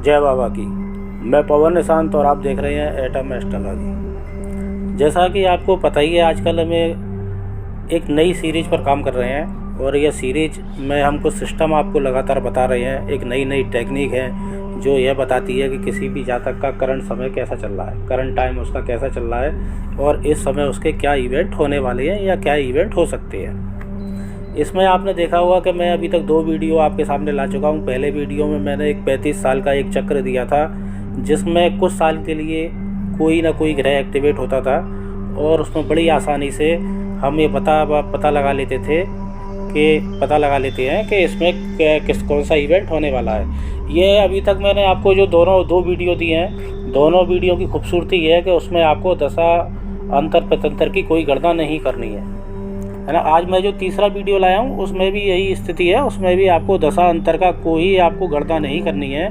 जय बाबा की। मैं पवन निशांत और आप देख रहे हैं एटम एस्ट्रोलॉजी। जैसा कि आपको पता ही है, आजकल हमें एक नई सीरीज पर काम कर रहे हैं और यह सीरीज में हम कुछ सिस्टम आपको लगातार बता रहे हैं। एक नई नई टेक्निक है जो यह बताती है कि किसी भी जातक का करंट समय कैसा चल रहा है, करंट टाइम उसका कैसा चल रहा है और इस समय उसके क्या इवेंट होने वाले हैं या क्या इवेंट हो सकते हैं। इसमें आपने देखा होगा कि मैं अभी तक 2 वीडियो आपके सामने ला चुका हूँ। पहले वीडियो में मैंने एक 35 साल का एक चक्र दिया था, जिसमें कुछ साल के लिए कोई ना कोई ग्रह एक्टिवेट होता था और उसमें बड़ी आसानी से हम ये पता लगा लेते हैं कि इसमें कौन सा इवेंट होने वाला है। ये अभी तक मैंने आपको जो दो वीडियो दिए हैं, दोनों वीडियो की खूबसूरती ये है कि उसमें आपको दशा अंतर प्रत्यंतर की कोई गणना नहीं करनी है ना। आज मैं जो तीसरा वीडियो लाया हूँ उसमें भी यही स्थिति है। उसमें भी आपको दशा अंतर का कोई आपको गणना नहीं करनी है।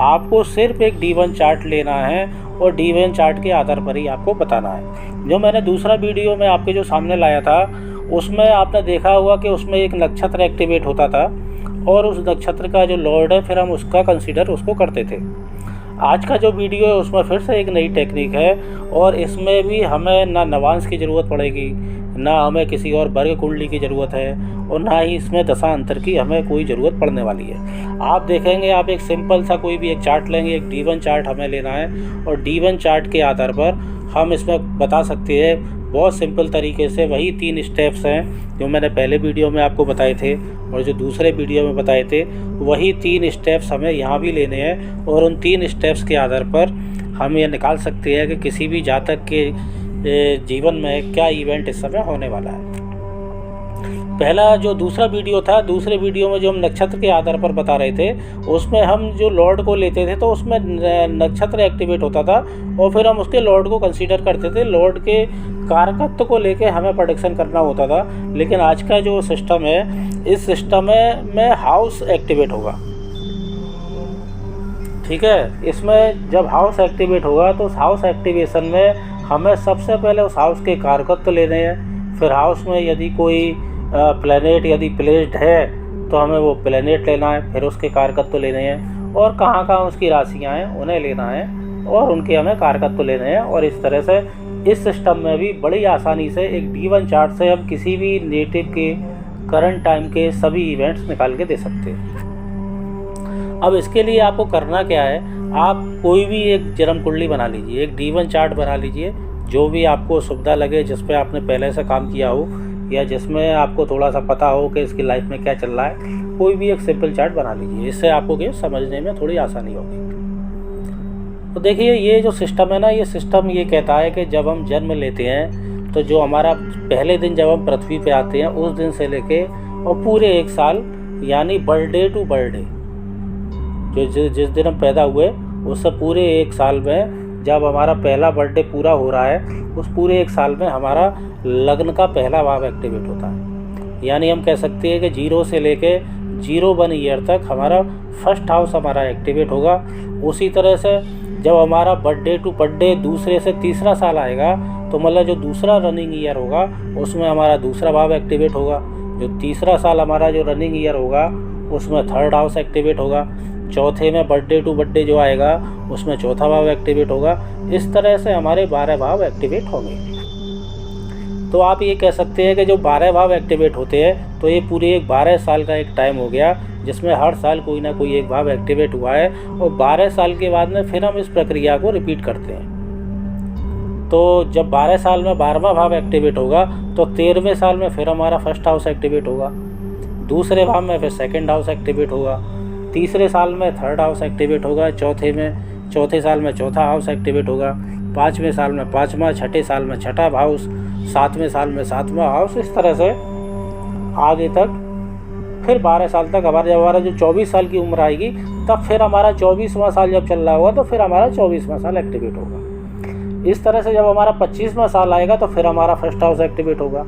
आपको सिर्फ एक D1 चार्ट लेना है और D1 चार्ट के आधार पर ही आपको बताना है। जो मैंने दूसरा वीडियो में आपके जो सामने लाया था उसमें आपने देखा होगा कि उसमें एक नक्षत्र एक्टिवेट होता था और उस नक्षत्र का जो लॉर्ड है फिर हम उसका कंसीडर उसको करते थे। आज का जो वीडियो है उसमें फिर से एक नई टेक्निक है और इसमें भी हमें ना नवांश की ज़रूरत पड़ेगी, ना हमें किसी और वर्ग कुंडली की ज़रूरत है और ना ही इसमें दशा अंतर की हमें कोई ज़रूरत पड़ने वाली है। आप देखेंगे, आप एक सिंपल सा कोई भी एक चार्ट लेंगे, एक D1 चार्ट हमें लेना है और D1 चार्ट के आधार पर हम इसमें बता सकते हैं बहुत सिंपल तरीके से। वही 3 स्टेप्स हैं जो मैंने पहले वीडियो में आपको बताए थे और जो दूसरे वीडियो में बताए थे, वही 3 स्टेप्स हमें यहाँ भी लेने हैं और उन 3 स्टेप्स के आधार पर हम ये निकाल सकते हैं कि किसी भी जातक के जीवन में क्या इवेंट इस समय होने वाला है। पहला जो दूसरा वीडियो था, दूसरे वीडियो में जो हम नक्षत्र के आधार पर बता रहे थे, उसमें हम जो लॉर्ड को लेते थे तो उसमें नक्षत्र एक्टिवेट होता था और फिर हम उसके लॉर्ड को कंसीडर करते थे। लॉर्ड के कारकत्व को लेके हमें प्रेडिक्शन करना होता था। लेकिन आज का जो सिस्टम है, इस सिस्टम में हाउस एक्टिवेट होगा। ठीक है, इसमें जब हाउस एक्टिवेट होगा तो उस हाउस एक्टिवेशन में हमें सबसे पहले उस हाउस के कारकत्व लेने हैं। फिर हाउस में यदि कोई प्लैनेट यदि प्लेस्ड है तो हमें वो प्लैनेट लेना है, फिर उसके कारकत्व लेने हैं और कहाँ कहाँ उसकी राशियाँ हैं उन्हें लेना है और उनके हमें कारकत्व लेने हैं। और इस तरह से इस सिस्टम में भी बड़ी आसानी से एक D1 चार्ट से हम किसी भी नेटिव के करंट टाइम के सभी इवेंट्स निकाल के दे सकते हैं। अब इसके लिए आपको करना क्या है, आप कोई भी एक जन्म कुंडली बना लीजिए, एक D1 चार्ट बना लीजिए, जो भी आपको सुविधा लगे, जिस पे आपने पहले से काम किया हो या जिसमें आपको थोड़ा सा पता हो कि इसकी लाइफ में क्या चल रहा है। कोई भी एक सिंपल चार्ट बना लीजिए, इससे आपको ये समझने में थोड़ी आसानी होगी। तो देखिए, ये जो सिस्टम है ना, ये सिस्टम ये कहता है कि जब हम जन्म लेते हैं तो जो हमारा पहले दिन जब हम पृथ्वी पे आते हैं उस दिन से लेके और पूरे 1 साल, यानी बर्थडे टू बर्थडे, जो जिस दिन हम पैदा हुए उससे पूरे 1 साल में जब हमारा पहला बर्थडे पूरा हो रहा है, उस पूरे 1 साल में हमारा लग्न का पहला भाव एक्टिवेट होता है। यानी हम कह सकते हैं कि 0 से लेके 01 ईयर तक हमारा फर्स्ट हाउस हमारा एक्टिवेट होगा। उसी तरह से जब हमारा बर्थडे टू बर्थडे दूसरे से तीसरा साल आएगा तो मतलब जो दूसरा रनिंग ईयर होगा उसमें हमारा दूसरा भाव एक्टिवेट होगा। जो तीसरा साल हमारा जो रनिंग ईयर होगा उसमें थर्ड हाउस एक्टिवेट होगा। चौथे में बर्थडे टू बर्थडे जो आएगा उसमें चौथा भाव एक्टिवेट होगा। इस तरह से हमारे 12 भाव एक्टिवेट होंगे। तो आप ये कह सकते हैं कि जो 12 भाव एक्टिवेट होते हैं तो ये पूरे एक 12 साल का एक टाइम हो गया, जिसमें हर साल कोई ना कोई एक भाव एक्टिवेट हुआ है और 12 साल के बाद में फिर हम इस प्रक्रिया को रिपीट करते हैं। तो जब 12 साल में 12वां भाव एक्टिवेट होगा तो 13वें साल में फिर हमारा फर्स्ट हाउस एक्टिवेट होगा, दूसरे भाव में फिर सेकंड हाउस एक्टिवेट होगा, तीसरे साल में थर्ड हाउस एक्टिवेट होगा, चौथे साल में चौथा हाउस एक्टिवेट होगा, 5वें साल में 5वां, छठे साल में छठा हाउस, 7वें साल में 7वां हाउस। इस तरह से आगे तक फिर 12 साल तक हमारा जो 24 साल की उम्र आएगी तब फिर हमारा 24वां साल जब चल रहा होगा तो फिर हमारा 24वां साल एक्टिवेट होगा। इस तरह से जब हमारा 25वां साल आएगा तो फिर हमारा फर्स्ट हाउस एक्टिवेट होगा।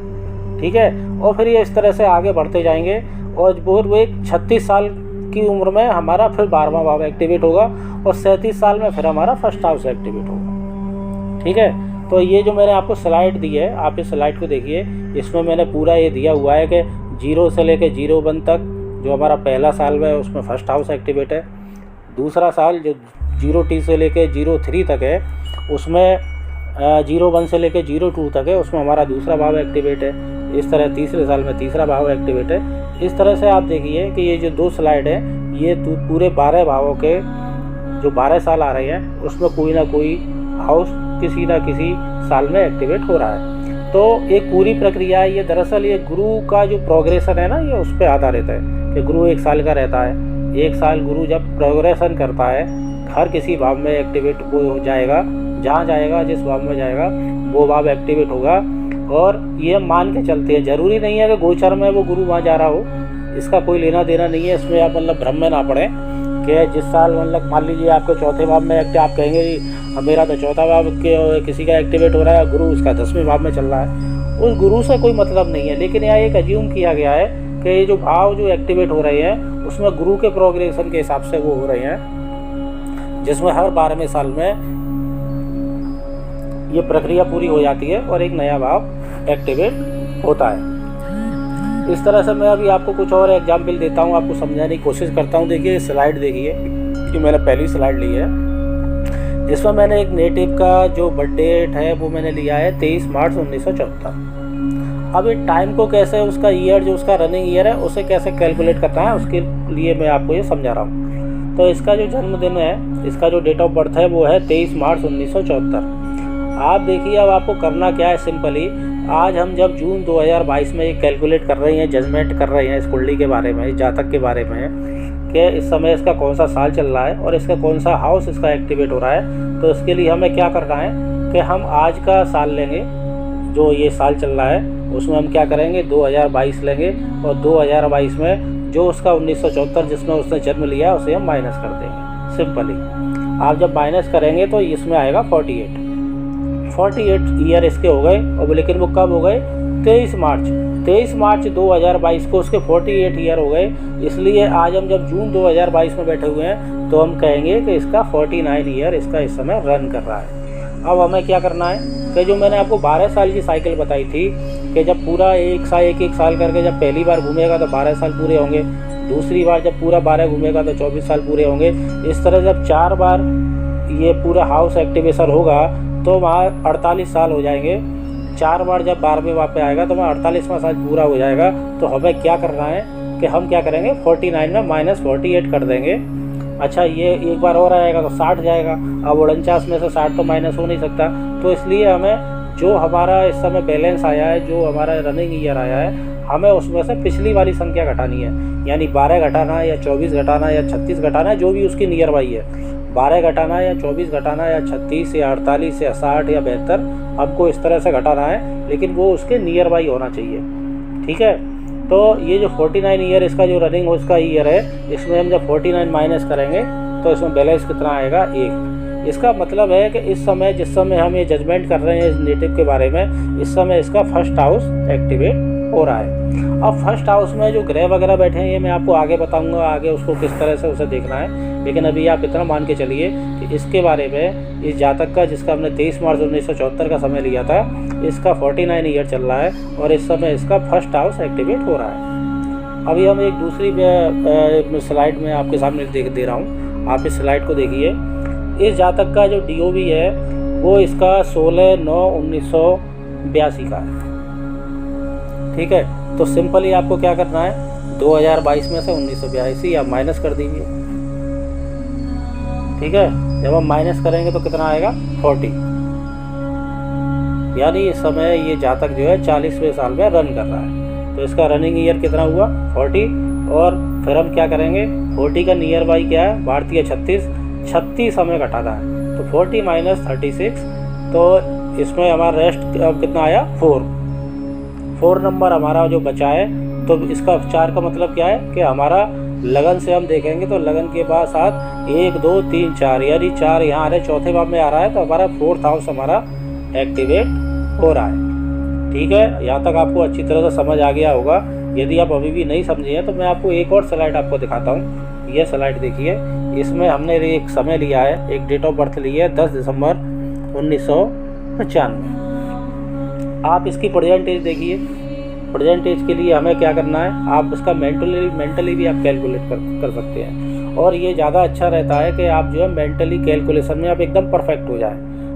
ठीक है, और फिर ये इस तरह से आगे बढ़ते जाएंगे और वो एक 36 साल की उम्र में हमारा फिर 12वां भाव एक्टिवेट होगा और 37 साल में फिर हमारा फर्स्ट हाउस एक्टिवेट होगा। ठीक है, तो ये जो मैंने आपको स्लाइड दी है, आप इस स्लाइड को देखिए, इसमें मैंने पूरा ये दिया हुआ है कि 0 से लेकर 01 तक जो हमारा पहला साल है उसमें फर्स्ट हाउस एक्टिवेट है, दूसरा साल जो 0T से लेके 03 तक है उसमें 01 से लेके 02 तक है, उसमें हमारा दूसरा भाव एक्टिवेट है। इस तरह तीसरे साल में तीसरा भाव एक्टिवेट है। इस तरह से आप देखिए कि ये जो 2 स्लाइड है ये पूरे 12 भावों के जो 12 साल आ रहे हैं उसमें कोई ना कोई हाउस किसी ना किसी साल में एक्टिवेट हो रहा है। तो एक पूरी प्रक्रिया ये दरअसल ये गुरु का जो प्रोग्रेशन है ना ये उस पर आधारित है कि गुरु 1 साल का रहता है। 1 साल गुरु जब प्रोग्रेशन करता है हर किसी भाव में एक्टिवेट हो जाएगा, जहाँ जाएगा जिस भाव में जाएगा वो भाव एक्टिवेट होगा। और ये मान के चलते हैं, ज़रूरी नहीं है कि गोचर में वो गुरु वहाँ जा रहा हो, इसका कोई लेना देना नहीं है। इसमें आप मतलब भ्रम में ना पड़े कि जिस साल मतलब मान लीजिए आपके चौथे भाव में आप कहेंगे अब मेरा तो चौथा भाव के किसी का एक्टिवेट हो रहा है, गुरु उसका 10वें भाव में चल रहा है, उस गुरु से कोई मतलब नहीं है। लेकिन यहाँ एक अज्यूम किया गया है कि ये जो भाव जो एक्टिवेट हो रहे हैं उसमें गुरु के प्रोग्रेशन के हिसाब से वो हो रहे हैं, जिसमें हर 12वें साल में ये प्रक्रिया पूरी हो जाती है और एक नया भाव एक्टिवेट होता है। इस तरह से मैं अभी आपको कुछ और एग्जाम्पल देता हूँ, आपको समझाने की कोशिश करता हूँ। देखिए स्लाइड देखिए कि मैंने पहली स्लाइड ली है जिसमें मैंने एक नेटिव का जो बर्थ डेट है वो मैंने लिया है 23 मार्च 1974। अब ये टाइम को कैसे उसका ईयर जो उसका रनिंग ईयर है उसे कैसे कैलकुलेट करना है उसके लिए मैं आपको ये समझा रहा हूँ। तो इसका जो जन्मदिन है, इसका जो डेट ऑफ बर्थ है वो है 23 मार्च 1974। आप देखिए अब आपको करना क्या है, सिंपली आज हम जब जून 2022 में ये कैलकुलेट कर रहे हैं, जजमेंट कर रहे हैं इस कुंडली के बारे में, इस जातक के बारे में कि इस समय इसका कौन सा साल चल रहा है और इसका कौन सा हाउस इसका एक्टिवेट हो रहा है। तो इसके लिए हमें क्या करना है कि हम आज का साल लेंगे, जो ये साल चल रहा है उसमें हम क्या करेंगे 2022 लेंगे और 2022 में जो उसका 1974 जिसमें उसने जन्म लिया है उसे हम माइनस कर देंगे। सिंपली आप जब माइनस करेंगे तो इसमें आएगा 48 ईयर इसके हो गए। और लेकिन वो कब हो गए 23 मार्च 2022 को उसके 48 ईयर हो गए। इसलिए आज हम जब जून 2022 में बैठे हुए हैं तो हम कहेंगे कि इसका 49 ईयर इसका इस समय रन कर रहा है। अब हमें क्या करना है कि जो मैंने आपको 12 साल की साइकिल बताई थी कि जब पूरा एक साल करके जब पहली बार घूमेगा तो 12 साल पूरे होंगे, दूसरी बार जब पूरा 12 घूमेगा तो 24 साल पूरे होंगे। इस तरह जब 4 बार ये पूरा हाउस एक्टिवेशन होगा तो वहाँ 48 साल हो जाएंगे। 4 बार जब 12वें वहाँ पे आएगा तो वहाँ 48वां साल पूरा हो जाएगा। तो हमें क्या करना है कि हम क्या करेंगे 49 में -48 कर देंगे। अच्छा ये एक बार और आएगा तो 60 जाएगा। अब 49 में से 60 तो माइनस हो नहीं सकता, तो इसलिए हमें जो हमारा इस समय बैलेंस आया है, जो हमारा रनिंग ईयर आया है, हमें उसमें से पिछली वाली संख्या घटानी है। यानी 12 घटाना है या 24 घटाना है या 36 घटाना है, जो भी उसकी नियर बाई है। 12 घटाना है या 24 घटाना है या 36 या 48 या 60 या 72, आपको इस तरह से घटाना है, लेकिन वो उसके नियर बाई होना चाहिए। ठीक है, तो ये जो 49 ईयर इसका जो रनिंग उसका ईयर है, इसमें हम जब 49 माइनस करेंगे तो इसमें बैलेंस कितना आएगा 1। इसका मतलब है कि इस समय जिस समय हम ये जजमेंट कर रहे हैं इस नेटिव के बारे में, इस समय इसका फर्स्ट हाउस एक्टिवेट हो रहा है। अब फर्स्ट हाउस में जो ग्रह वगैरह बैठे हैं ये मैं आपको आगे बताऊंगा, आगे उसको किस तरह से उसे देखना है। लेकिन अभी आप इतना मान के चलिए कि इसके बारे में, इस जातक का जिसका हमने 23 मार्च 1974 का समय लिया था, इसका 49 ईयर चल रहा है और इस समय इसका फर्स्ट हाउस एक्टिवेट हो रहा है। अभी हम एक दूसरी स्लाइड में आपके सामने दे रहा हूँ, आप इस स्लाइड को देखिए। इस जातक का जो DOB है वो इसका 16/9/1982 का है। ठीक है, तो सिंपली आपको क्या करना है 2022 में से 1982 आप माइनस कर दीजिए। ठीक है, जब हम माइनस करेंगे तो कितना आएगा 40। यानी इस समय ये जातक जो है 40वें साल में रन कर रहा है। तो इसका रनिंग ईयर कितना हुआ 40। और फिर हम क्या करेंगे 40 का नियर बाई क्या है भारतीय 36 हमें घटाना है। तो 40 - 36, तो इसमें हमारा रेस्ट कितना आया 4 नंबर हमारा जो बचा है। तो इसका 4 का मतलब क्या है कि हमारा लगन से हम देखेंगे तो लगन के बाद साथ 1 2 3 4, यानी 4 यहाँ आ रहे, चौथे भाव में आ रहा है, तो हमारा 4th हाउस हमारा एक्टिवेट हो रहा है। ठीक है, यहाँ तक आपको अच्छी तरह से समझ आ गया होगा। यदि आप अभी भी नहीं समझे हैं तो मैं आपको एक और स्लाइड आपको दिखाता हूँ। ये स्लाइड देखिए, इसमें हमने एक समय लिया है, एक डेट ऑफ बर्थ ली है 10 दिसंबर 1995। आप इसकी प्रेजेंट एज देखिए। प्रेजेंट एज के लिए हमें क्या करना है, आप इसका मेंटली भी आप कैलकुलेट कर सकते हैं। और ये ज़्यादा अच्छा रहता है कि आप जो है मेंटली कैलकुलेशन में आप एकदम परफेक्ट हो जाए।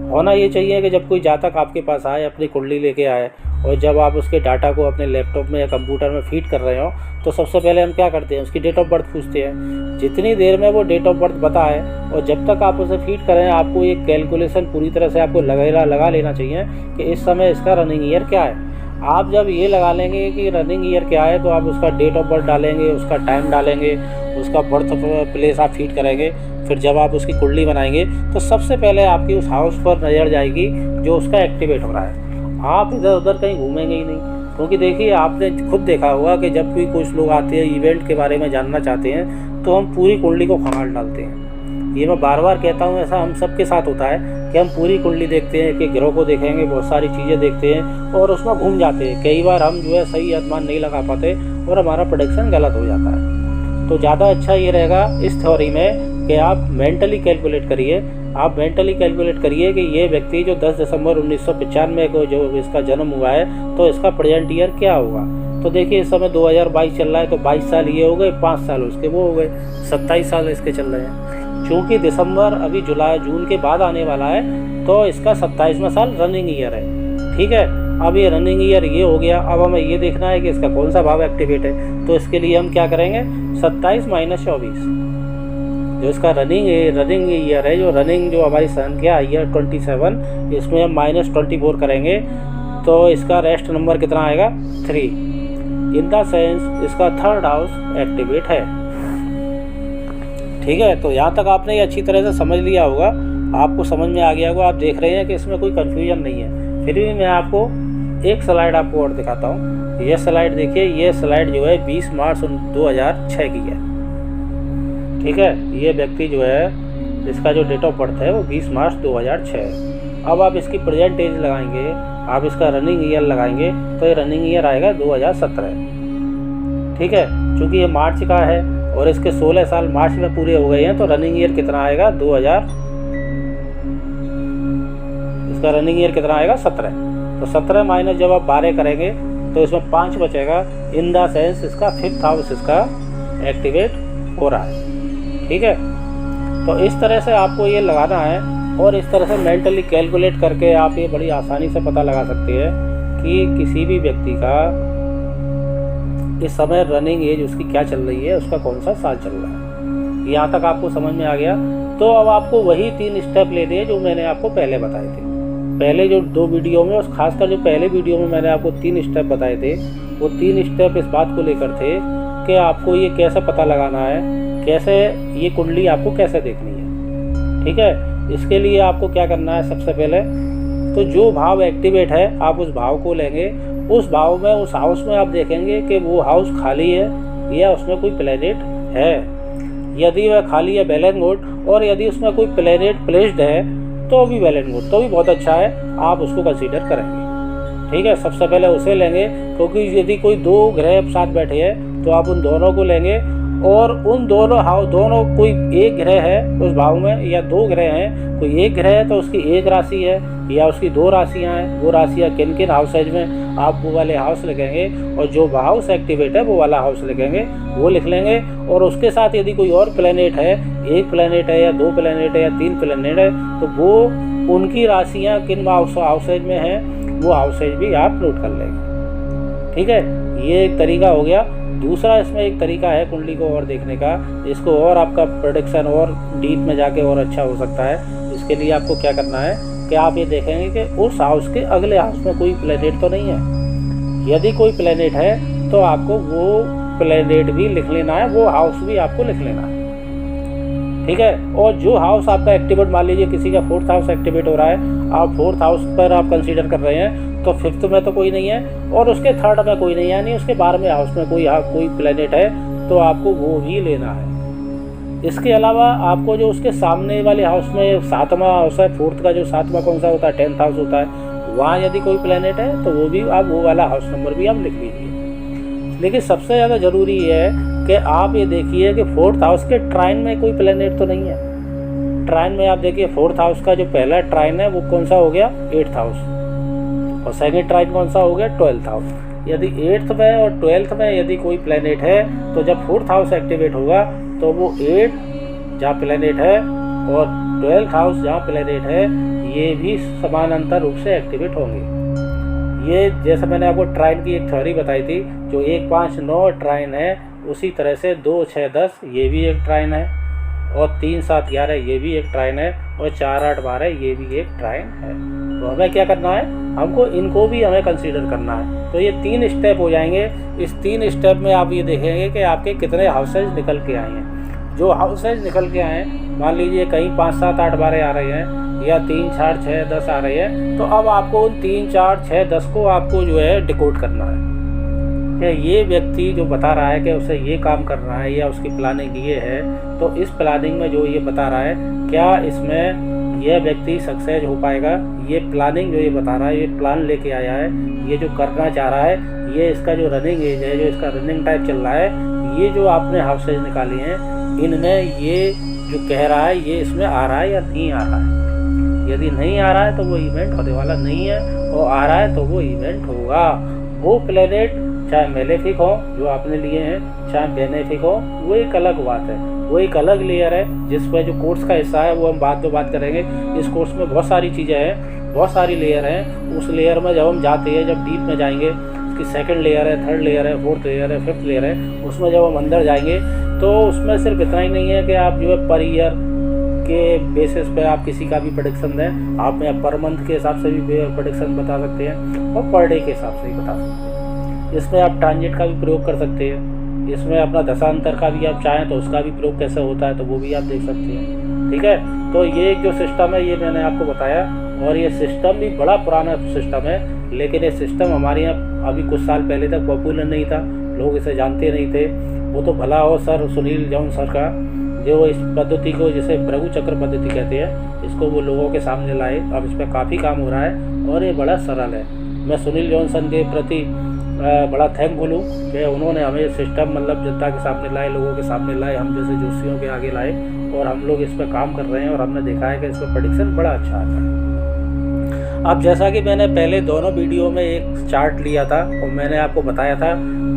होना ये चाहिए कि जब कोई जातक आपके पास आए, अपनी कुंडली लेके आए, और जब आप उसके डाटा को अपने लैपटॉप में या कंप्यूटर में फीड कर रहे हो, तो सबसे पहले हम क्या करते हैं, उसकी डेट ऑफ बर्थ पूछते हैं। जितनी देर में वो डेट ऑफ बर्थ बताए और जब तक आप उसे फीड करें, आपको एक कैलकुलेशन पूरी तरह से आपको लगा लेना चाहिए कि इस समय इसका रनिंग ईयर क्या है। आप जब ये लगा लेंगे कि रनिंग ईयर क्या है, तो आप उसका डेट ऑफ बर्थ डालेंगे, उसका टाइम डालेंगे, उसका बर्थ प्लेस आप फीड करेंगे। फिर जब आप उसकी कुंडली बनाएंगे तो सबसे पहले आपकी उस हाउस पर नज़र जाएगी जो उसका एक्टिवेट हो रहा है। आप इधर उधर कहीं घूमेंगे ही नहीं, क्योंकि देखिए आपने खुद देखा होगा कि जब भी कुछ लोग आते हैं इवेंट के बारे में जानना चाहते हैं, तो हम पूरी कुंडली को खंगाल डालते हैं। ये मैं बार बार कहता हूँ, ऐसा हम सबके साथ होता है कि हम पूरी कुंडली देखते हैं, कि ग्रह को देखेंगे, बहुत सारी चीज़ें देखते हैं और उसमें घूम जाते हैं। कई बार हम जो है सही अनुमान नहीं लगा पाते और हमारा प्रेडिक्शन गलत हो जाता है। तो ज़्यादा अच्छा ये रहेगा इस थ्योरी में कि आप मेंटली कैलकुलेट करिए। आप मेंटली कैलकुलेट करिए कि ये व्यक्ति जो 10 दिसंबर 1995 को जो इसका जन्म हुआ है, तो इसका प्रेजेंट ईयर क्या होगा। तो देखिए इस समय 2022 चल रहा है, तो 22 साल ये हो गए, 5 साल उसके वो हो गए, 27 साल इसके चल रहे हैं। क्योंकि दिसंबर अभी जुलाई जून के बाद आने वाला है, तो इसका 27वां साल रनिंग ईयर है। ठीक है, अब ये रनिंग ईयर ये हो गया। अब हमें ये देखना है कि इसका कौन सा भाव एक्टिवेट है। तो इसके लिए हम क्या करेंगे, 27 - 24 जो इसका रनिंग ईयर है, जो रनिंग जो हमारी संख्या आई है 27, इसमें हम -24 करेंगे, तो इसका रेस्ट नंबर कितना आएगा, 3। इन द सेंस इसका थर्ड हाउस एक्टिवेट है। ठीक है, तो यहाँ तक आपने ये अच्छी तरह से समझ लिया होगा, आपको समझ में आ गया होगा। आप देख रहे हैं कि इसमें कोई कन्फ्यूजन नहीं है। फिर भी मैं आपको एक स्लाइड आपको और दिखाता हूँ। ये स्लाइड देखिए, ये स्लाइड जो है 20 मार्च 2006 की है। ठीक है, ये व्यक्ति जो है इसका जो डेट ऑफ बर्थ है वो 20 मार्च 2006 है। अब आप इसकी प्रेजेंट एज लगाएंगे, आप इसका रनिंग ईयर लगाएंगे, तो ये रनिंग ईयर आएगा 2017। ठीक है, चूँकि ये मार्च का है और इसके 16 साल मार्च में पूरे हो गए हैं, तो रनिंग ईयर कितना आएगा, इसका रनिंग ईयर कितना आएगा, 17। तो 17 माइनस जब आप 12 करेंगे तो इसमें 5 बचेगा। इन द सेंस इसका 5th हाउस इसका एक्टिवेट हो रहा है। ठीक है, तो इस तरह से आपको ये लगाना है और इस तरह से मेंटली कैलकुलेट करके आप ये बड़ी आसानी से पता लगा सकते हैं कि किसी भी व्यक्ति का इस समय रनिंग एज उसकी क्या चल रही है, उसका कौन सा साल चल रहा है। यहाँ तक आपको समझ में आ गया। तो अब आपको वही 3 स्टेप लेने हैं जो मैंने आपको पहले बताए थे। पहले जो 2 वीडियो में और खासकर जो पहले वीडियो में मैंने आपको 3 स्टेप बताए थे, वो 3 स्टेप इस बात को लेकर थे कि आपको ये कैसे पता लगाना है, कैसे ये कुंडली आपको कैसे देखनी है। ठीक है, इसके लिए आपको क्या करना है, सबसे पहले तो जो भाव एक्टिवेट है आप उस भाव को लेंगे। उस भाव में, उस हाउस में आप देखेंगे कि वो हाउस खाली है या उसमें कोई प्लेनेट है। यदि वह खाली है, वेल एंड गुड, और यदि उसमें कोई प्लेनेट प्लेस्ड है तो भी वेल एंड गुड, तो भी बहुत अच्छा है, आप उसको कंसीडर करेंगे। ठीक है, सबसे पहले उसे लेंगे, क्योंकि यदि कोई 2 ग्रह साथ बैठे हैं तो आप उन दोनों को लेंगे, और उन दोनों कोई एक ग्रह है उस भाव में या 2 ग्रह हैं, कोई एक ग्रह है तो उसकी एक राशि है या उसकी 2 राशियाँ हैं। वो राशियाँ किन किन हाउसेज में, आप वो वाले हाउस लिखेंगे, और जो हाउस एक्टिवेट है वो वाला हाउस लिखेंगे, वो लिख लेंगे। और उसके साथ यदि कोई और प्लेनेट है, 1 प्लेनेट है या 2 प्लेनेट है या 3 प्लेनेट है, तो वो उनकी राशियाँ किन हाउसेज में हैं, वो हाउसेज भी आप नोट कर लेंगे। ठीक है, ये एक तरीका हो गया। दूसरा इसमें एक तरीका है कुंडली को और देखने का, इसको और आपका प्रेडिक्शन और डीप में जाके और अच्छा हो सकता है। इसके लिए आपको क्या करना है कि आप ये देखेंगे कि उस हाउस के अगले हाउस में कोई प्लेनेट तो नहीं है। यदि कोई प्लेनेट है तो आपको वो प्लेनेट भी लिख लेना है, वो हाउस भी आपको लिख लेना है। ठीक है, और जो हाउस आपका एक्टिवेट, मान लीजिए किसी का 4th हाउस एक्टिवेट हो रहा है, आप 4th हाउस पर आप कंसीडर कर रहे हैं, तो 5th में तो कोई नहीं है और उसके 3rd में कोई नहीं है, यानी उसके 12वें हाउस में कोई प्लेनेट है, तो आपको वो ही लेना है। इसके अलावा आपको जो उसके सामने वाले हाउस में 7वां हाउस है, 4th का जो 7वां कौन सा होता है, 10th हाउस होता है, वहाँ यदि कोई प्लेनेट है तो वो भी आप वो वाला हाउस नंबर भी आप लिख लीजिए। लेकिन सबसे ज़्यादा ज़रूरी है कि आप ये देखिए कि 4th हाउस के ट्राइन में कोई प्लेनेट तो नहीं है। ट्राइन में आप देखिए 4th हाउस का जो पहला ट्राइन है वो कौन सा हो गया, 8th हाउस, और सेकंड ट्राइन कौन सा हो गया, 12th हाउस। यदि 8th में और 12th में यदि कोई प्लेनेट है, तो जब 4th हाउस एक्टिवेट होगा तो वो 8 जहाँ प्लैनेट है और 12th हाउस जहाँ प्लैनेट है ये भी समानांतर रूप से एक्टिवेट होंगे। ये जैसे मैंने आपको ट्राइन की एक थ्योरी बताई थी, जो 1, 5, 9 ट्राइन है, उसी तरह से 2, 6, 10 ये भी एक ट्राइन है, और 3, 7, 11 ये भी एक ट्राइन है, और 4, 8, 12 ये भी एक ट्राइन है। तो हमें क्या करना है, हमको इनको भी हमें कंसीडर करना है। तो ये 3 स्टेप हो जाएंगे। इस 3 स्टेप में आप ये देखेंगे कि आपके कितने हाउसेज निकल के आए हैं। जो हाउसेज निकल के आए हैं, मान लीजिए कहीं 5, 7, 8, 12 आ रहे हैं, या 3, 4, 6, 10 आ रही है, तो अब आपको उन 3, 4, 6, 10 को आपको जो है डिकोड करना है कि ये व्यक्ति जो बता रहा है कि उसे ये काम करना है या उसकी प्लानिंग ये है, तो इस प्लानिंग में जो ये बता रहा है, क्या इसमें यह व्यक्ति सक्सेस हो पाएगा। ये प्लानिंग जो ये बता रहा है, ये प्लान लेके आया है, ये जो करना चाह रहा है, ये इसका जो रनिंग एज है, जो इसका रनिंग टाइप चल रहा है, ये जो आपने हाउसेज निकाली हैं, इनमें ये जो कह रहा है ये इसमें आ रहा है या नहीं आ रहा है। यदि नहीं आ रहा है तो वो इवेंट होने वाला नहीं है, और आ रहा है तो वो इवेंट होगा। वो प्लैनेट चाहे मेलेफिक हो जो आपने लिए हैं, चाहे बेनेफिक हो, वो एक अलग बात है, वो एक अलग लेयर है, जिसमें जो कोर्स का हिस्सा है वो हम बाद में बात करेंगे। इस कोर्स में बहुत सारी चीज़ें हैं, बहुत सारी लेयर हैं। उस लेयर में जब हम जाते हैं, जब डीप में जाएंगे, उसकी 2nd लेयर है, 3rd लेयर है, 4th लेयर है, 5th लेयर है, उसमें जब हम अंदर जाएंगे तो उसमें सिर्फ इतना ही नहीं है कि आप जो है पर ईयर के बेसिस पे आप किसी का भी प्रेडिक्शन दें। आप पर मंथ के हिसाब से भी प्रेडिक्शन बता सकते हैं, और पर डे के हिसाब से भी बता सकते हैं। इसमें आप ट्रांजिट का भी प्रयोग कर सकते हैं। इसमें अपना दशांतर का भी आप चाहें तो उसका भी प्रयोग कैसे होता है तो वो भी आप देख सकते हैं। ठीक है, तो ये जो सिस्टम है ये मैंने आपको बताया, और ये सिस्टम भी बड़ा पुराना सिस्टम है, लेकिन ये सिस्टम हमारे यहाँ अभी कुछ साल पहले तक पॉपुलर नहीं था, लोग इसे जानते नहीं थे। वो तो भला हो सर सुनील जॉन सर का, जो इस पद्धति को जिसे भृगु चक्र पद्धति कहते हैं, इसको वो लोगों के सामने लाए। अब इस पर काफ़ी काम हो रहा है और ये बड़ा सरल है। मैं सुनील जॉनसन के प्रति बड़ा थैंकफुल हूँ कि उन्होंने हमें सिस्टम मतलब जनता के सामने लाए, लोगों के सामने लाए, हम जैसे जोशियों के आगे लाए, और हम लोग इस पर काम कर रहे हैं, और हमने देखा है कि इस पर प्रेडिक्शन बड़ा अच्छा आता है। अब जैसा कि मैंने पहले दोनों वीडियो में एक चार्ट लिया था, और मैंने आपको बताया था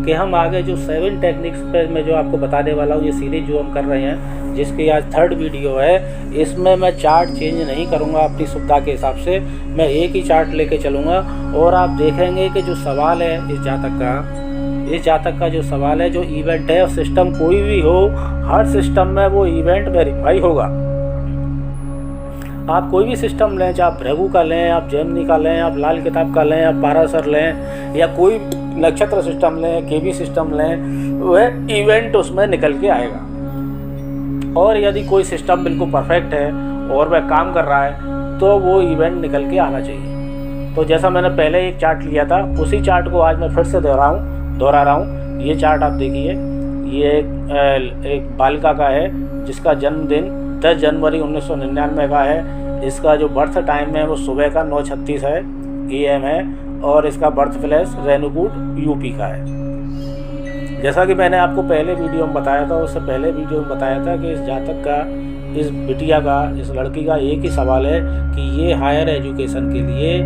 कि हम आगे जो 7 टेक्निक्स पे मैं जो आपको बताने वाला हूँ, ये सीरीज जो हम कर रहे हैं, जिसकी आज 3rd वीडियो है, इसमें मैं चार्ट चेंज नहीं करूँगा अपनी सुविधा के हिसाब से। मैं एक ही चार्ट लेके चलूँगा, और आप देखेंगे कि जो सवाल है इस जातक का जो सवाल है, जो इवेंट है, सिस्टम कोई भी हो, हर सिस्टम में वो इवेंट वेरीफाई होगा। आप कोई भी सिस्टम लें, चाहे आप भृगु का लें, आप जेमिनी का लें, आप लाल किताब का लें, आप पाराशर लें, या कोई नक्षत्र सिस्टम लें, केबी सिस्टम लें, वह इवेंट उसमें निकल के आएगा। और यदि कोई सिस्टम बिल्कुल परफेक्ट है और वह काम कर रहा है, तो वो इवेंट निकल के आना चाहिए। तो जैसा मैंने पहले एक चार्ट लिया था, उसी चार्ट को आज मैं फिर से दोहरा रहा हूँ। ये चार्ट आप देखिए, ये एक बालिका का है जिसका जन्मदिन 10 जनवरी 1999 का है। इसका जो बर्थ टाइम है वो सुबह का 9:36 है AM है, और इसका बर्थ प्लेस रेणुकूट UP का है। जैसा कि मैंने आपको पहले वीडियो में बताया था, उससे पहले वीडियो में बताया था कि इस जातक का, इस बिटिया का, इस लड़की का एक ही सवाल है कि ये हायर एजुकेशन के लिए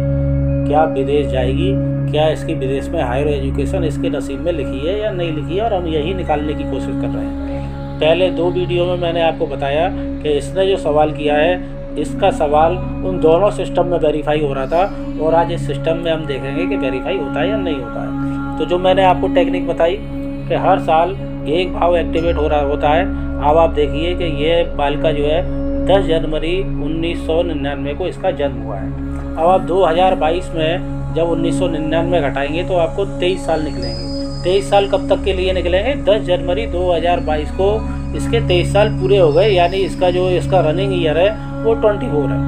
क्या विदेश जाएगी, क्या इसकी विदेश में हायर एजुकेशन इसके नसीब में लिखी है या नहीं लिखी है, और हम यही निकालने की कोशिश कर रहे हैं। पहले 2 वीडियो में मैंने आपको बताया कि इसने जो सवाल किया है, इसका सवाल उन दोनों सिस्टम में वेरीफाई हो रहा था, और आज इस सिस्टम में हम देखेंगे कि वेरीफाई होता है या नहीं होता है। तो जो मैंने आपको टेक्निक बताई कि हर साल एक भाव एक्टिवेट हो रहा होता है। अब आप देखिए कि ये बालिका जो है 10 जनवरी 1999 को इसका जन्म हुआ है। अब आप 2022 में जब 1999 घटाएंगे तो आपको 23 साल निकलेंगे। 23 साल कब तक के लिए निकलेंगे? 10 जनवरी 2022 को इसके 23 साल पूरे हो गए, यानी इसका रनिंग ईयर है वो 24 है।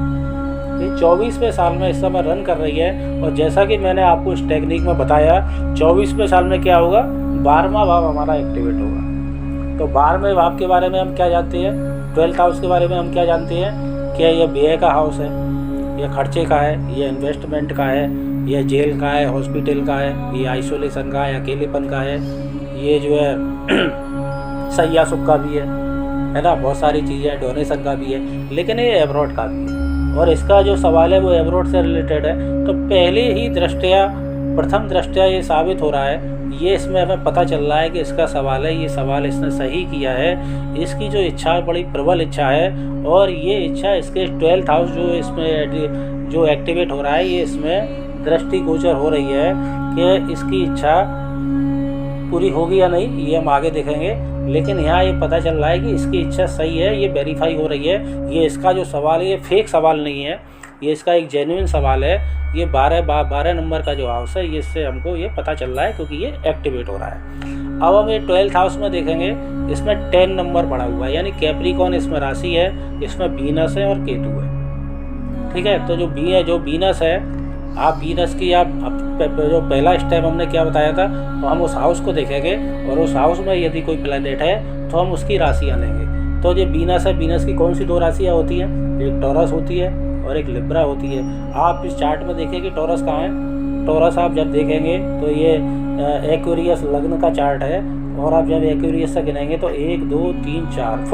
ये 24वें साल में इस समय रन कर रही है। और जैसा कि मैंने आपको इस टेक्निक में बताया, 24वें साल में क्या होगा, 12वां भाव हमारा एक्टिवेट होगा। तो 12वें भाव के बारे में हम क्या जानते हैं, 12th हाउस के बारे में हम क्या जानते हैं, क्या यह व्यय का हाउस है, यह खर्चे का है, यह इन्वेस्टमेंट का है, यह जेल का है, हॉस्पिटल का है, ये आइसोलेशन का है, अकेलेपन का है, ये जो है सैया सुख का भी है ना, बहुत सारी चीज़ें, डोनेशन का भी है, लेकिन ये एब्रॉड का भी है। और इसका जो सवाल है वो एब्रॉड से रिलेटेड है। तो पहले ही प्रथम दृष्टया ये साबित हो रहा है, ये इसमें हमें पता चल रहा है कि इसका सवाल है, ये सवाल इसने सही किया है। इसकी जो इच्छा बड़ी प्रबल इच्छा है और ये इच्छा इसके 12th हाउस जो इसमें जो एक्टिवेट हो रहा है, ये इसमें दृष्टिगोचर हो रही है कि इसकी इच्छा पूरी होगी या नहीं, ये हम आगे देखेंगे। लेकिन यहाँ ये पता चल रहा है कि इसकी इच्छा सही है, ये वेरीफाई हो रही है। ये इसका जो सवाल है ये फेक सवाल नहीं है, ये इसका एक जेन्युइन सवाल है। ये 12 नंबर का जो हाउस है, ये इससे हमको ये पता चल रहा है क्योंकि ये एक्टिवेट हो रहा है। अब हम ये 12th हाउस में देखेंगे, इसमें 10 नंबर पड़ा हुआ है, यानी कैप्रिकॉर्न इसमें राशि है, इसमें वीनस है और केतु है। ठीक है, तो जो वीनस है, आप वीनस की जो पहला स्टेप हमने क्या बताया था, तो हम उस हाउस को देखेंगे और उस हाउस में यदि कोई प्लैनेट है तो हम उसकी राशियाँ लेंगे। तो जो वीनस है, वीनस की कौन सी 2 राशियाँ होती हैं, एक टॉरस होती है और एक लिब्रा होती है। आप इस चार्ट में देखिए कि टॉरस कहाँ है। टॉरस आप जब देखेंगे तो ये एक्वेरियस लग्न का चार्ट है और आप जब एक्वेरियस से गिनेंगे तो 1 2 3 4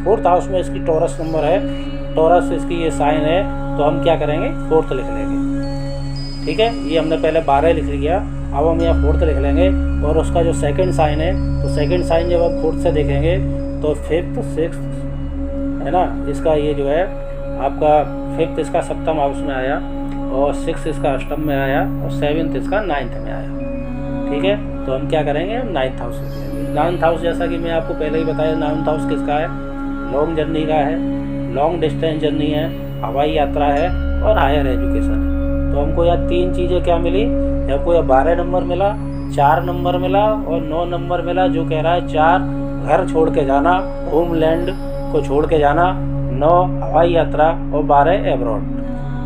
फोर्थ हाउस में इसकी टॉरस नंबर है, टॉरस इसकी ये साइन है। तो हम क्या करेंगे, 4th लिख लेंगे। ठीक है, ये हमने पहले 12 लिख लिया, अब हम यहाँ 4th लिख लेंगे। और उसका जो सेकंड साइन है, तो सेकंड साइन जब हम 4th से देखेंगे तो 5th 6th है ना, इसका ये जो है आपका 5th इसका 7th हाउस में आया और 6th इसका 8th में आया और 7th इसका 9th में आया। ठीक है, तो हम क्या करेंगे, 9th हाउस लिख लेंगे। 9th हाउस जैसा कि मैं आपको पहले ही बताया, 9th हाउस किसका है, लॉन्ग जर्नी का है, लॉन्ग डिस्टेंस जर्नी है, हवाई यात्रा है और हायर एजुकेशन है। तो हमको यहाँ 3 चीज़ें क्या मिली, हमको यहाँ 12 नंबर मिला, 4 नंबर मिला और 9 नंबर मिला, जो कह रहा है 4 घर छोड़ के जाना, होमलैंड को छोड़ के जाना, 9 हवाई यात्रा और 12 एब्रॉड।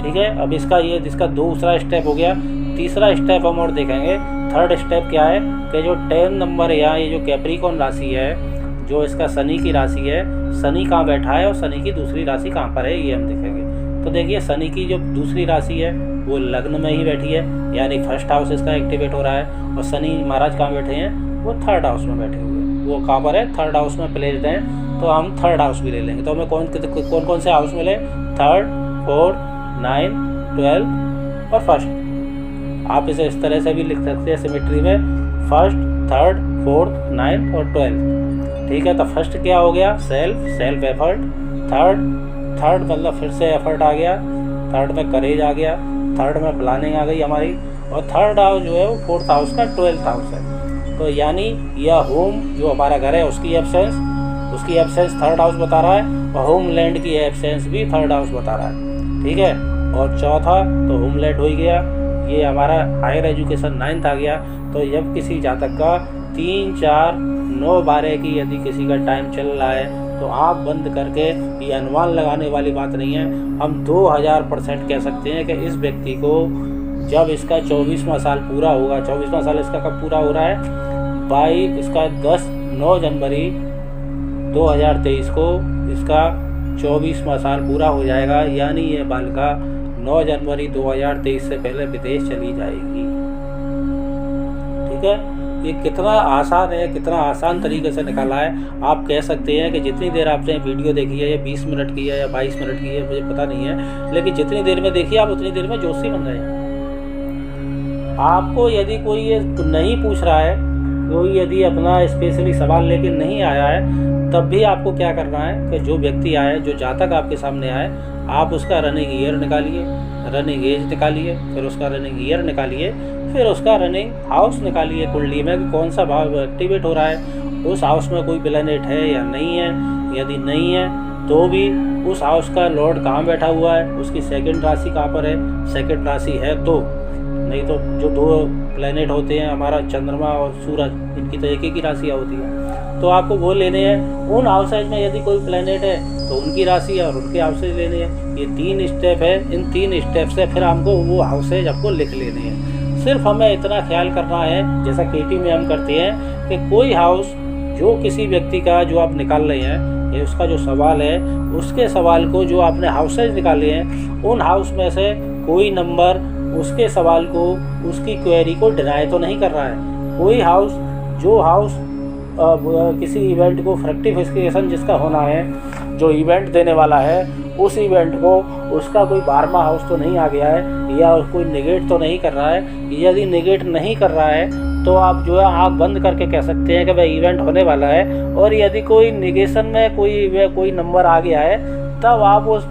ठीक है, अब इसका दूसरा स्टेप हो गया। तीसरा स्टेप हम और देखेंगे। 3rd स्टेप क्या है कि जो 10 नंबर यहाँ ये जो कैप्रिकॉर्न राशि है, जो इसका शनि की राशि है, शनि कहाँ बैठा है और शनि की दूसरी राशि कहाँ पर है, ये हम देखेंगे। तो देखिए, शनि की जो दूसरी राशि है वो लग्न में ही बैठी है, यानी 1st हाउस इसका एक्टिवेट हो रहा है। और शनि महाराज कहाँ बैठे हैं, वो 3rd हाउस में बैठे हुए हैं। वो कहाँ पर है, 3rd हाउस में प्लेस्ड हैं। तो हम 3rd हाउस भी ले लेंगे। तो हमें कौन से हाउस मिले, 3rd 4 9 12 और 1st। आप इसे इस तरह से भी लिख सकते हैं सिमेट्री में, 1st 3rd 4th 9 और 12। ठीक है, तो 1st क्या हो गया, सेल्फ एफर्ट। थर्ड मतलब फिर से एफर्ट आ गया, 3rd में करेज आ गया, 3rd में प्लानिंग आ गई हमारी। और 3rd हाउस जो है वो 4th हाउस का 12th हाउस है। तो यानी यह होम जो हमारा घर है उसकी एब्सेंस 3rd हाउस बता रहा है और होमलैंड की एब्सेंस भी 3rd हाउस बता रहा है। ठीक है, और चौथा तो होमलैंड हो ही गया, ये हमारा हायर एजुकेशन 9th आ गया। तो जब किसी जातक का 3 4 9 12 की यदि किसी का टाइम चल रहा है तो आप बंद करके, ये अनुमान लगाने वाली बात नहीं है, हम 2000% कह सकते हैं कि इस व्यक्ति को जब इसका 24वां साल पूरा होगा, 24वां साल इसका कब पूरा हो रहा है, इसका 9 जनवरी 2023 को इसका 24वां साल पूरा हो जाएगा। यानी ये बालिका 9 जनवरी 2023 से पहले विदेश चली जाएगी। ठीक है, ये कितना आसान है, कितना आसान तरीके से निकाला है। आप कह सकते हैं कि जितनी देर आपने वीडियो देखी है, या 20 मिनट की है या 22 मिनट की है, मुझे पता नहीं है, लेकिन जितनी देर में देखिए आप उतनी देर में जोशी बन गए। आपको यदि कोई ये नहीं पूछ रहा है, कोई यदि अपना स्पेशली सवाल लेके नहीं आया है, तब भी आपको क्या करना है कि जो व्यक्ति आए, जो जातक आपके सामने आए, आप उसका रनिंग ईयर निकालिए, रनिंग एज निकालिए, फिर उसका रनिंग ईयर निकालिए, फिर उसका रनिंग हाउस निकालिए कुंडली में कि कौन सा भाव एक्टिवेट हो रहा है, उस हाउस में कोई प्लैनेट है या नहीं है। यदि नहीं है तो भी उस हाउस का लॉर्ड कहाँ बैठा हुआ है, उसकी सेकंड राशि कहाँ पर है, सेकंड राशि है तो, नहीं तो जो 2 प्लैनेट होते हैं हमारा चंद्रमा और सूरज, इनकी तो एक ही राशियाँ होती हैं, तो आपको वो लेने हैं। उन हाउसेज में यदि कोई प्लैनेट है तो उनकी राशि और उनके हाउसेज लेने हैं। ये 3 स्टेप है, इन 3 स्टेप से फिर हमको वो हाउसेज आपको लिख लेने हैं। सिर्फ हमें इतना ख्याल करना है, जैसा केटी में हम करते हैं कि कोई हाउस जो किसी व्यक्ति का जो आप निकाल रहे हैं, ये उसका जो सवाल है, उसके सवाल को जो आपने हाउसेज निकाले हैं, उन हाउस में से कोई नंबर उसके सवाल को, उसकी क्वेरी को डिनाई तो नहीं कर रहा है। कोई हाउस, जो हाउस किसी इवेंट को फ्रक्टिफिकेशन जिसका होना है, जो इवेंट देने वाला है, उस इवेंट को उसका कोई 12वां हाउस तो नहीं आ गया है, या कोई निगेट तो नहीं कर रहा है। यदि निगेट नहीं कर रहा है तो आप जो है आँख बंद करके कह सकते हैं कि भाई इवेंट होने वाला है। और यदि कोई निगेशन में कोई नंबर आ गया है, तब आप उस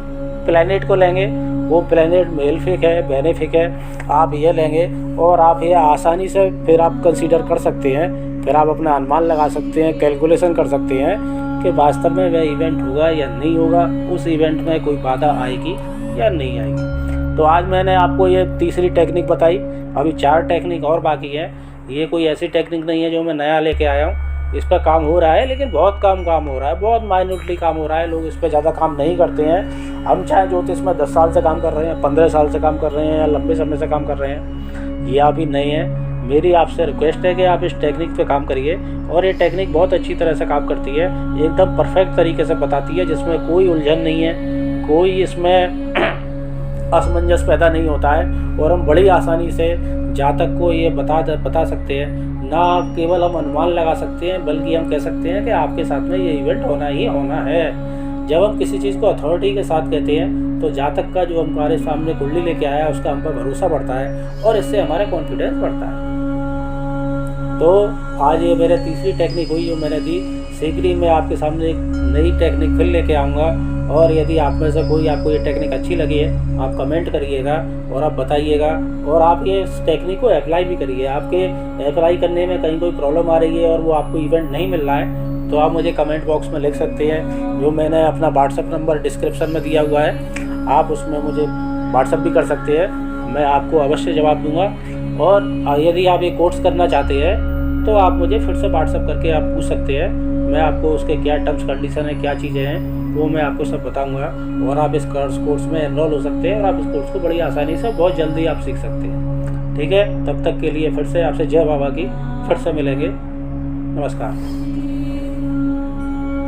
प्लैनेट को लेंगे। वो प्लैनेट मेलेफिक है, बेनिफिक है, आप ये लेंगे और आप ये आसानी से फिर आप कंसीडर कर सकते हैं। फिर आप अपना अनुमान लगा सकते हैं, कैलकुलेशन कर सकते हैं कि वास्तव में वह इवेंट होगा या नहीं होगा, उस इवेंट में कोई बाधा आएगी या नहीं आएगी। तो आज मैंने आपको ये तीसरी टेक्निक बताई। अभी 4 टेक्निक और बाकी है। ये कोई ऐसी टेक्निक नहीं है जो मैं नया लेके आया हूँ। इस पर काम हो रहा है, लेकिन बहुत कम काम हो रहा है, बहुत माइन्यूटली काम हो रहा है। लोग इस पर ज़्यादा काम नहीं करते हैं। हम चाहे ज्योतिष में 10 साल से काम कर रहे हैं, 15 साल से काम कर रहे हैं या लंबे समय से काम कर रहे हैं, ये अभी नहीं है। मेरी आपसे रिक्वेस्ट है कि आप इस टेक्निक पे काम करिए। और ये टेक्निक बहुत अच्छी तरह से काम करती है, एकदम परफेक्ट तरीके से बताती है, जिसमें कोई उलझन नहीं है, कोई इसमें असमंजस पैदा नहीं होता है। और हम बड़ी आसानी से जातक को ये बता सकते हैं। ना केवल हम अनुमान लगा सकते हैं, बल्कि हम कह सकते हैं कि आपके साथ में ये इवेंट होना ही होना है। जब हम किसी चीज़ को अथॉरिटी के साथ कहते हैं, तो जातक का जो हमारे सामने कुंडली लेके आया है, उसका हम पर भरोसा बढ़ता है और इससे हमारा कॉन्फिडेंस बढ़ता है। तो आज ये मेरे तीसरी टेक्निक हुई जो मैंने दी। शीघ्र ही मैं आपके सामने एक नई टेक्निक फिर लेके आऊँगा। और यदि आप में से कोई आपको ये टेक्निक अच्छी लगी है, आप कमेंट करिएगा और आप बताइएगा। और आप ये इस टेक्निक को अप्लाई भी करिए। आपके अप्लाई करने में कहीं कोई प्रॉब्लम आ रही है और वो आपको इवेंट नहीं मिल रहा है, तो आप मुझे कमेंट बॉक्स में लिख सकते हैं। जो मैंने अपना व्हाट्सअप नंबर डिस्क्रिप्शन में दिया हुआ है, आप उसमें मुझे व्हाट्सअप भी कर सकते हैं, मैं आपको अवश्य जवाब दूँगा। और यदि आप ये कोर्स करना चाहते हैं, तो आप मुझे फिर से व्हाट्सअप करके आप पूछ सकते हैं। मैं आपको उसके क्या टर्म्स कंडीशन है, क्या चीज़ें हैं, वो मैं आपको सब बताऊंगा। और आप इस कोर्स में एनरोल हो सकते हैं और आप इस कोर्स को बड़ी आसानी से बहुत जल्दी आप सीख सकते हैं। ठीक है, तब तक के लिए फिर से आपसे जय बाबा की। फिर से मिलेंगे। नमस्कार।